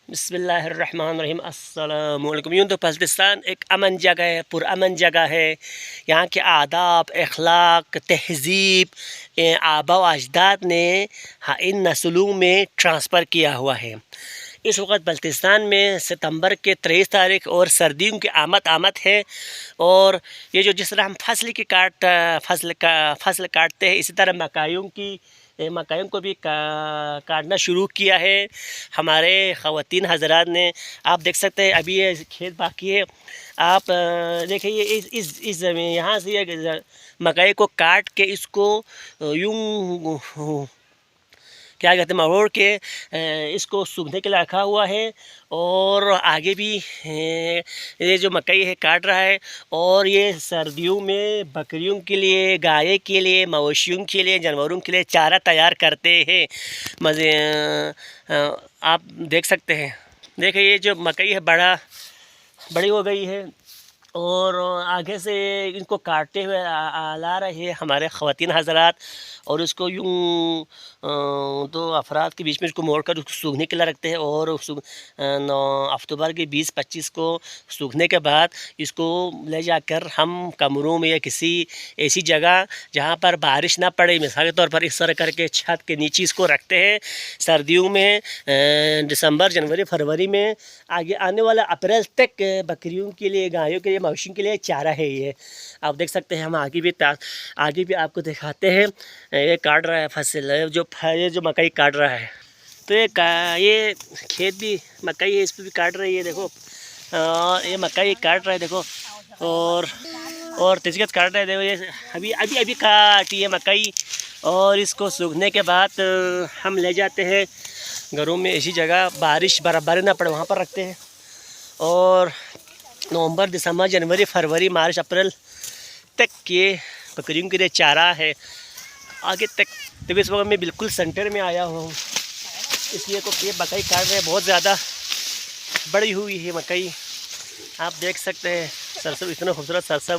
बिस्मिल्लाहिर्रहमानिर्रहीम अस्सलामुअलैकुम। यूँ तो पाकिस्तान एक अमन जगह है, पुरअमन जगह है। यहाँ के आदाब, अखलाक, तहज़ीब आबा व अजदाद ने इन नस्लों में ट्रांसफ़र किया हुआ है। इस वक्त बल्तिस्तान में सितंबर के 23 तारीख और सर्दियों की आमद है। और ये जो जिस तरह हम फसल काटते हैं, इसी तरह मकाइयों को भी काटना शुरू किया है हमारे ख़वातीन हज़रात ने। आप देख सकते हैं अभी ये खेत बाकी है। आप देखिए इस ज़मीन यहाँ से ये मकई को काट के इसको यूँ क्या कहते हैं मरोड़ के इसको सूखने के लिए रखा हुआ है। और आगे भी ये जो मकई है काट रहा है। और ये सर्दियों में बकरियों के लिए, गाय के लिए, मवेशियों के लिए, जानवरों के लिए चारा तैयार करते हैं। मज़े आप देख सकते हैं। देखिए ये जो मकई है बड़ी हो गई है और आगे से इनको काटते हुए ला रहे हैं हमारे ख़वातीन हज़रात। और उसको यूँ दो अफराद के बीच में इसको मोड़ कर उसको सूखने के लिए रखते हैं। और 9 अक्टूबर के 20-25 को सूखने के बाद इसको ले जाकर हम कमरों में या किसी ऐसी जगह जहाँ पर बारिश ना पड़े, मिसाल के तौर पर इस तरह करके छत के नीचे इसको रखते हैं। सर्दियों में दिसंबर, जनवरी, फरवरी में आगे आने वाला अप्रैल तक बकरियों के लिए, गायों के लिए, मवेशियों के लिए चारा है ये। आप देख सकते हैं। हम आगे भी आपको दिखाते हैं। ये काट रहा है फसल, ये जो मकई काट रहा है। तो ये खेत भी मकई है, इस पर भी काट रही है। देखो ये मकई काट रहा है, देखो। और तेज़ काट रहे हैं। देखो ये अभी काटी है मकई। और इसको सूखने के बाद हम ले जाते हैं घरों में, ऐसी जगह बारिश बर्फ़बारी ना पड़े वहाँ पर रखते हैं। और नवंबर, दिसंबर, जनवरी, फरवरी, मार्च, अप्रैल तक ये बकरियों के लिए चारा है आगे तक। तो इस वक्त मैं बिल्कुल सेंटर में आया हूँ, इसलिए तो ये मकई काट रहे हैं। बहुत ज़्यादा बड़ी हुई है मकई, आप देख सकते हैं। सरसों, इतना खूबसूरत सरसों